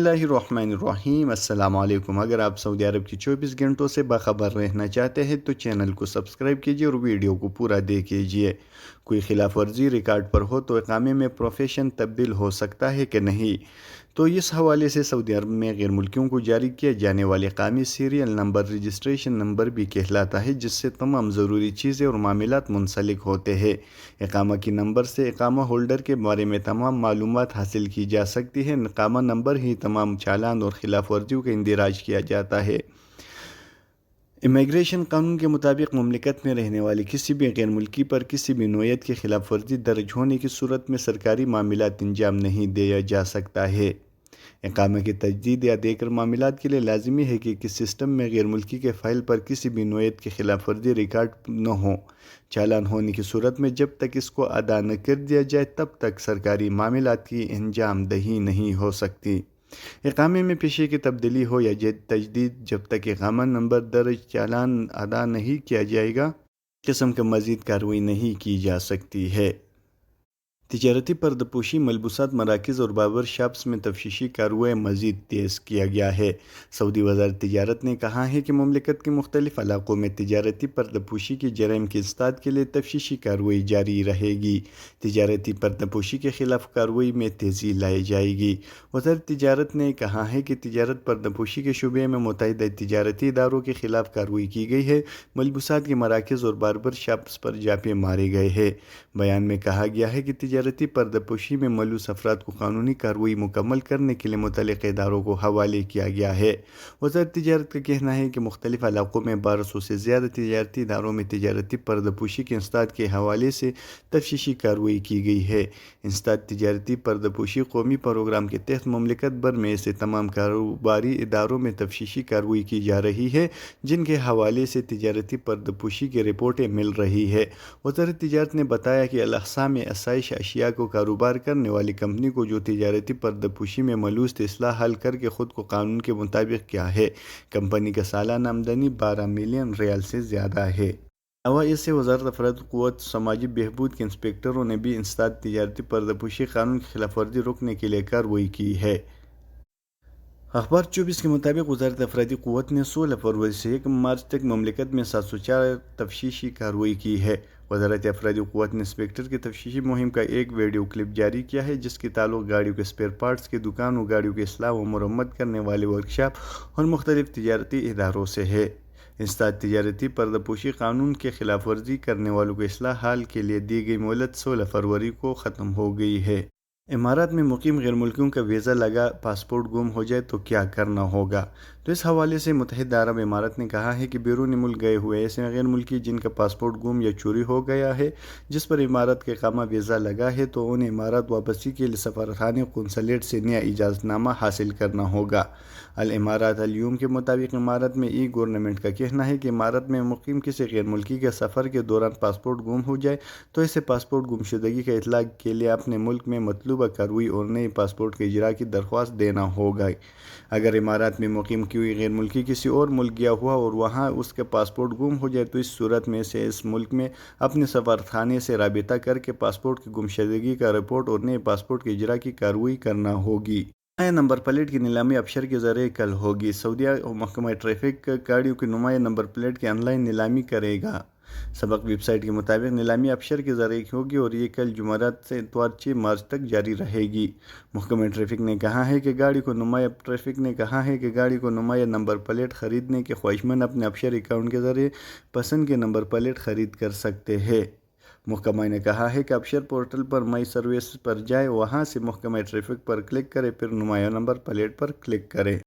اللہ الرحمن الرحیم۔ السلام علیکم۔ اگر آپ سعودی عرب کی 24 گھنٹوں سے باخبر رہنا چاہتے ہیں تو چینل کو سبسکرائب کیجیے اور ویڈیو کو پورا دیکھیے۔ کوئی خلاف ورزی ریکارڈ پر ہو تو اقامے میں پروفیشن تبدیل ہو سکتا ہے کہ نہیں؟ تو اس حوالے سے سعودی عرب میں غیر ملکیوں کو جاری کیا جانے والے اقامی سیریل نمبر رجسٹریشن نمبر بھی کہلاتا ہے، جس سے تمام ضروری چیزیں اور معاملات منسلک ہوتے ہیں۔ اقامہ کی نمبر سے اقامہ ہولڈر کے بارے میں تمام معلومات حاصل کی جا سکتی ہیں۔ اقامہ نمبر ہی تمام چالان اور خلاف ورزیوں کا اندراج کیا جاتا ہے۔ امیگریشن قانون کے مطابق مملکت میں رہنے والے کسی بھی غیر ملکی پر کسی بھی نوعیت کی خلاف ورزی درج ہونے کی صورت میں سرکاری معاملات انجام نہیں دیا جا سکتا ہے۔ اقامہ کی تجدید یا دیگر معاملات کے لیے لازمی ہے کہ کس سسٹم میں غیر ملکی کے فائل پر کسی بھی نوعیت کی خلاف ورزی ریکارڈ نہ ہو۔ چالان ہونے کی صورت میں جب تک اس کو ادا نہ کر دیا جائے تب تک سرکاری معاملات کی انجام دہی نہیں ہو سکتی۔ اقامے میں پیشے کی تبدیلی ہو یا تجدید، جب تک اقامہ نمبر درج چالان ادا نہیں کیا جائے گا، اس قسم کی مزید کارروائی نہیں کی جا سکتی ہے۔ تجارتی پردپوشی ملبوسات مراکز اور باربر شاپس میں تفتیشی کارروائی مزید تیز کیا گیا ہے۔ سعودی وزارت تجارت نے کہا ہے کہ مملکت کے مختلف علاقوں میں تجارتی پردپوشی کے جرائم کی انسداد کے لیے تفتیشی کارروائی جاری رہے گی۔ تجارتی پردپوشی کے خلاف کارروائی میں تیزی لائی جائے گی۔ وزارت تجارت نے کہا ہے کہ تجارت پردپوشی کے شعبے میں متعدد تجارتی اداروں کے خلاف کارروائی کی گئی ہے۔ ملبوسات کے مراکز اور باربر شاپس پر چھاپے مارے گئے ہیں۔ بیان میں کہا گیا ہے کہ تجارتی پردپوشی میں ملوث افراد کو قانونی کارروائی مکمل کرنے کے لیے متعلقہ اداروں کو حوالے کیا گیا ہے۔ وزارت تجارت کا کہنا ہے کہ مختلف علاقوں میں 1200 سے زیادہ تجارتی اداروں میں تجارتی پردپوشی کے انسداد کے حوالے سے تفتیشی کارروائی کی گئی ہے۔ انسداد تجارتی پردپوشی قومی پروگرام کے تحت مملکت بھر میں ایسے تمام کاروباری اداروں میں تفتیشی کارروائی کی جا رہی ہے جن کے حوالے سے تجارتی پردپوشی کی رپورٹیں مل رہی ہیں۔ وزارت تجارت نے بتایا کہ الاقسام آسائش اشیاء کو کاروبار کرنے والی کمپنی کو جو تجارتی پردپوشی میں ملوث اصلاح حل کر کے خود کو قانون کے مطابق کیا ہے۔ کمپنی کا سالانہ آمدنی 12 ملین ریال سے زیادہ ہے۔ علاوہ اس سے وزارت افراد قوت سماجی بہبود کے انسپکٹروں نے بھی انسداد تجارتی پردپوشی قانون کی خلاف ورزی روکنے کے لیے کارروائی کی ہے۔ اخبار 24 کے مطابق وزارت افرادی قوت نے 16 فروری سے 1 مارچ تک مملکت میں 704 تفتیشی کارروائی کی ہے۔ وزارت افرادی قوت نے انسپکٹر کی تفتیشی مہم کا ایک ویڈیو کلپ جاری کیا ہے جس کی تعلق گاڑیوں کے اسپیئر پارٹس کی دکانوں، گاڑیوں کی اصلاح و مرمت کرنے والے ورکشاپ اور مختلف تجارتی اداروں سے ہے۔ انسداد تجارتی پردپوشی قانون کے خلاف ورزی کرنے والوں کو اصلاح حال کے لیے دی گئی مہلت 16 فروری کو ختم ہو گئی ہے۔ امارات میں مقیم غیر ملکیوں کا ویزا لگا پاسپورٹ گم ہو جائے تو کیا کرنا ہوگا؟ تو اس حوالے سے متحدہ عرب امارات نے کہا ہے کہ بیرون ملک گئے ہوئے ایسے غیر ملکی جن کا پاسپورٹ گم یا چوری ہو گیا ہے، جس پر امارات کا اقامہ ویزا لگا ہے، تو انہیں امارات واپسی کے لیے سفارتخانے قنصلیٹ سے نیا اجازت نامہ حاصل کرنا ہوگا۔ الامارات الیوم کے مطابق امارات میں ای گورنمنٹ کا کہنا ہے کہ امارات میں مقیم کسی غیر ملکی کے سفر کے دوران پاسپورٹ گم ہو جائے تو اسے پاسپورٹ گمشدگی کا اطلاع کے لیے اپنے ملک میں مطلوبہ کارروائی اور نئے پاسپورٹ کے اجراء کی درخواست دینا ہوگا۔ اگر امارات میں مقیم کوئی غیر ملکی کسی اور ملک گیا ہوا اور وہاں اس کا پاسپورٹ گم ہو جائے تو اس صورت میں اسے اس ملک میں اپنے سفارتخانے سے رابطہ کر کے پاسپورٹ کی گمشدگی کا رپورٹ اور نئے پاسپورٹ کے اجراء کی کارروائی کرنا ہوگی۔ نمایاں نمبر پلیٹ کی نیلامی ابشر کے ذریعے کل ہوگی۔ سعودیہ محکمہ ٹریفک گاڑیوں کی نمایاں نمبر پلیٹ کی آن لائن نیلامی کرے گا۔ سبق ویب سائٹ کے مطابق نیلامی ابشر کے ذریعے ہوگی اور یہ کل جمعرات سے اتوار 6 مارچ تک جاری رہے گی۔ محکمہ ٹریفک نے کہا ہے کہ گاڑی کو نمایاں نمبر پلیٹ خریدنے کے خواہشمند اپنے ابشر اکاؤنٹ کے ذریعے پسند کے نمبر پلیٹ خرید کر سکتے ہیں۔ محکمہ نے کہا ہے کہ ابشر پورٹل پر مائی سروس پر جائیں، وہاں سے محکمہ ٹریفک پر کلک کریں، پھر نمایاں نمبر پلیٹ پر کلک کریں۔